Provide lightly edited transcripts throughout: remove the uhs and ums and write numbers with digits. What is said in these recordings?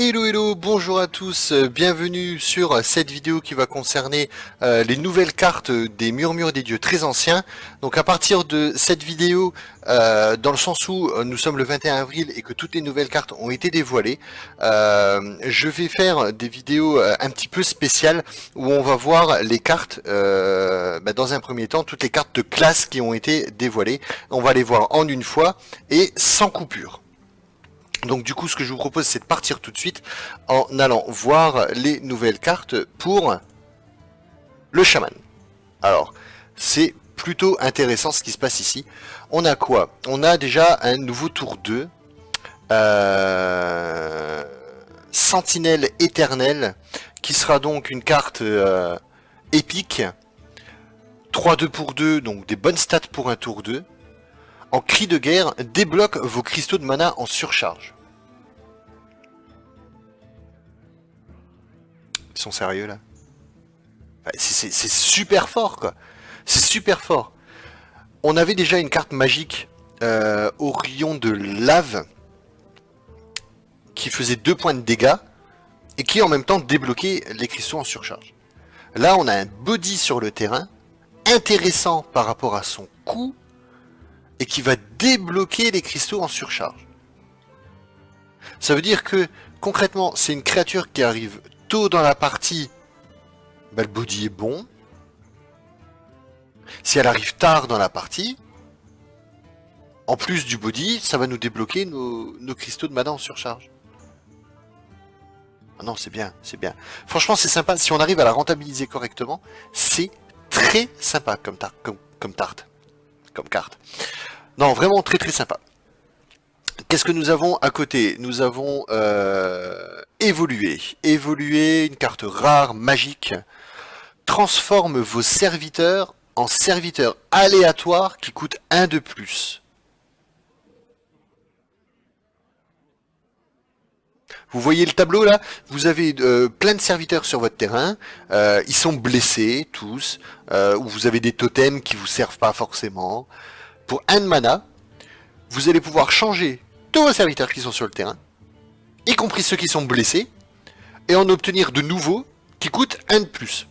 Hello hello, bonjour à tous, bienvenue sur cette vidéo qui va concerner les nouvelles cartes des Murmures des Dieux très anciens. Donc à partir de cette vidéo, dans le sens où nous sommes le 21 avril et que toutes les nouvelles cartes ont été dévoilées, je vais faire des vidéos un petit peu spéciales où on va voir les cartes, dans un premier temps, toutes les cartes de classe qui ont été dévoilées. On va les voir en une fois et sans coupure. Donc du coup, ce que je vous propose, c'est de partir tout de suite en allant voir les nouvelles cartes pour le chaman. Alors, c'est plutôt intéressant ce qui se passe ici. On a quoi? On a déjà un nouveau tour 2. Sentinelle éternelle, qui sera donc une carte épique. 3-2 pour 2, donc des bonnes stats pour un tour 2. En cri de guerre, débloque vos cristaux de mana en surcharge. Ils sont sérieux là? C'est super fort quoi. C'est super fort. On avait déjà une carte magique au rayon de lave qui faisait 2 points de dégâts et qui en même temps débloquait les cristaux en surcharge. Là on a un body sur le terrain intéressant par rapport à son coût et qui va débloquer les cristaux en surcharge. Ça veut dire que concrètement c'est une créature qui arrive tôt dans la partie, le body est bon. Si elle arrive tard dans la partie, en plus du body, ça va nous débloquer nos cristaux de mana en surcharge. Ah non, c'est bien, c'est bien. Franchement, c'est sympa. Si on arrive à la rentabiliser correctement, c'est très sympa comme carte. Non, vraiment très très sympa. Qu'est-ce que nous avons à côté? Nous avons évolué, une carte rare, magique. Transforme vos serviteurs en serviteurs aléatoires qui coûtent 1 de plus. Vous voyez le tableau là? Vous avez plein de serviteurs sur votre terrain, ils sont blessés tous, ou vous avez des totems qui vous servent pas forcément. Pour 1 de mana, vous allez pouvoir changer tous vos serviteurs qui sont sur le terrain, y compris ceux qui sont blessés, et en obtenir de nouveaux qui coûtent 1 de plus.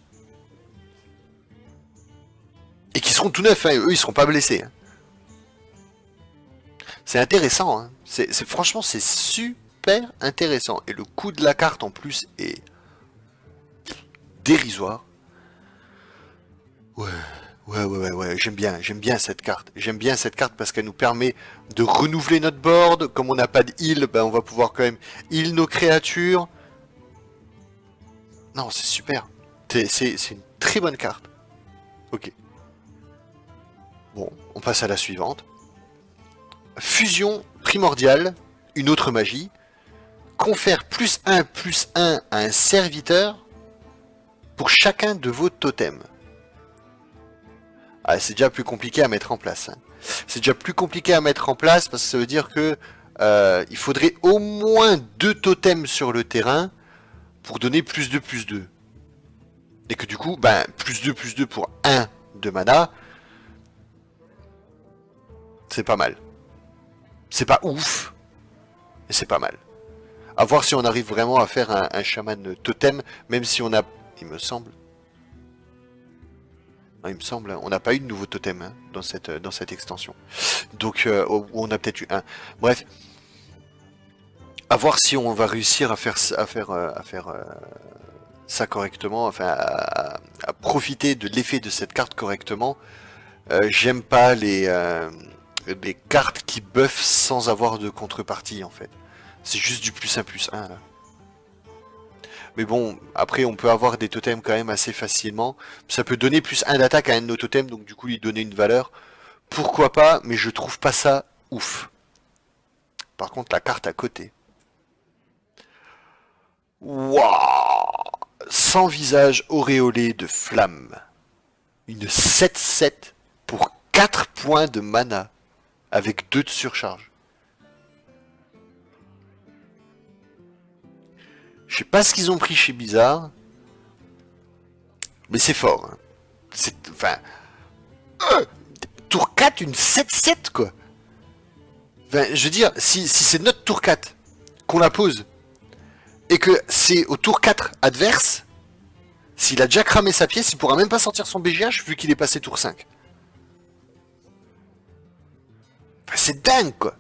Et qui seront tout neufs, hein, eux ils seront pas blessés. Hein. C'est intéressant, hein. Franchement c'est super intéressant. Et le coût de la carte en plus est dérisoire. Ouais, j'aime bien cette carte. J'aime bien cette carte parce qu'elle nous permet de renouveler notre board. Comme on n'a pas de heal, on va pouvoir quand même heal nos créatures. Non, c'est super. C'est une très bonne carte. Ok. Bon, on passe à la suivante. Fusion primordiale, une autre magie. Confère +1/+1 à un serviteur pour chacun de vos totems. Ah, c'est déjà plus compliqué à mettre en place. Hein. C'est déjà plus compliqué à mettre en place parce que ça veut dire que il faudrait au moins 2 totems sur le terrain pour donner +2/+2. Et que du coup, +2/+2 pour 1 de mana, c'est pas mal. C'est pas ouf, mais c'est pas mal. A voir si on arrive vraiment à faire un chaman totem, même si on a, il me semble, on n'a pas eu de nouveau totem hein, dans cette extension. Donc, on a peut-être eu un. Bref, à voir si on va réussir à faire ça correctement, enfin, à profiter de l'effet de cette carte correctement. J'aime pas les cartes qui buffent sans avoir de contrepartie en fait. C'est juste du +1/+1 là. Mais bon, après on peut avoir des totems quand même assez facilement. Ça peut donner +1 d'attaque à un de nos totems, donc du coup lui donner une valeur. Pourquoi pas, mais je trouve pas ça ouf. Par contre la carte à côté. Waouh! Sans visage auréolé de flamme. Une 7/7 pour 4 points de mana. Avec 2 de surcharge. Je sais pas ce qu'ils ont pris chez Blizzard. Mais c'est fort. Hein. Enfin... tour 4, une 7/7 quoi. Enfin, je veux dire, si c'est notre tour 4 qu'on la pose, et que c'est au tour 4 adverse, s'il a déjà cramé sa pièce, il pourra même pas sortir son BGH vu qu'il est passé tour 5. Enfin, c'est dingue quoi.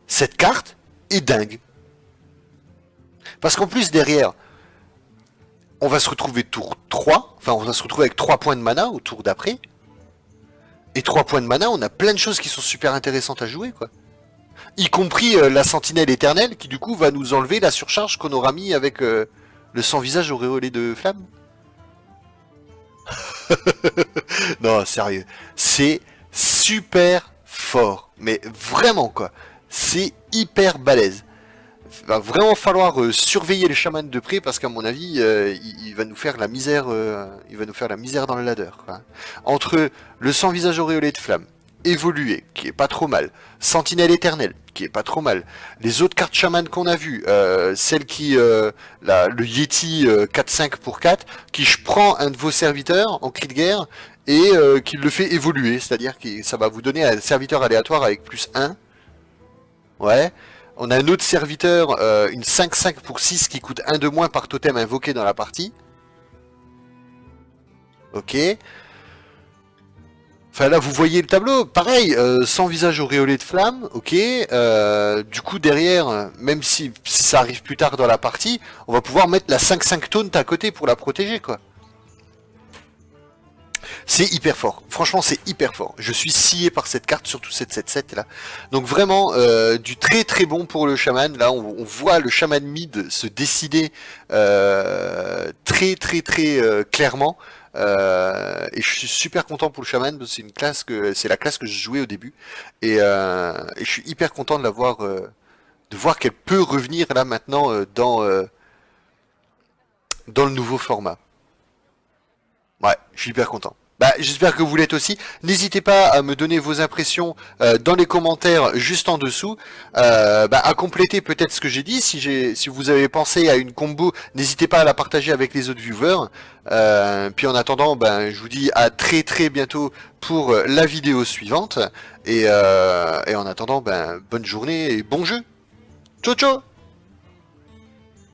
Cette carte est dingue. Parce qu'en plus derrière, on va se retrouver tour 3, enfin on va se retrouver avec 3 points de mana au tour d'après. Et 3 points de mana, on a plein de choses qui sont super intéressantes à jouer quoi. Y compris la sentinelle éternelle qui du coup va nous enlever la surcharge qu'on aura mis avec le sans visage auréolé de flamme. Non, sérieux. C'est super fort. Mais vraiment, quoi. C'est hyper balèze. Il va vraiment falloir surveiller les chamans de près parce qu'à mon avis, il va nous faire la misère. Il va nous faire la misère dans le ladder, quoi. Entre le sans visage auréolé de flamme, évolué, qui est pas trop mal, sentinelle éternelle, qui est pas trop mal, les autres cartes chamanes qu'on a vues, celle qui, le Yeti 4-5 pour 4, qui je prends un de vos serviteurs en cri de guerre et qui le fait évoluer, c'est-à-dire que ça va vous donner un serviteur aléatoire avec plus 1. Ouais. On a un autre serviteur, une 5-5 pour 6 qui coûte 1 de moins par totem invoqué dans la partie. Ok. Enfin là vous voyez le tableau, pareil, sans visage auréolé de flamme, ok. Du coup derrière, même si ça arrive plus tard dans la partie, on va pouvoir mettre la 5-5 taunt à côté pour la protéger quoi. C'est hyper fort, franchement c'est hyper fort. Je suis scié par cette carte, surtout cette 7-7 là. Donc vraiment du très très bon pour le chaman. Là on voit le chaman mid se décider très très très clairement. Et je suis super content pour le chaman, c'est une classe c'est la classe que je jouais au début. Et je suis hyper content de la voir, de voir qu'elle peut revenir là maintenant dans le nouveau format. Ouais, je suis hyper content. Bah, j'espère que vous l'êtes aussi. N'hésitez pas à me donner vos impressions dans les commentaires juste en dessous. À compléter peut-être ce que j'ai dit. Si vous avez pensé à une combo, n'hésitez pas à la partager avec les autres viewers. Puis en attendant, je vous dis à très très bientôt pour la vidéo suivante. Et en attendant, bonne journée et bon jeu. Ciao ciao.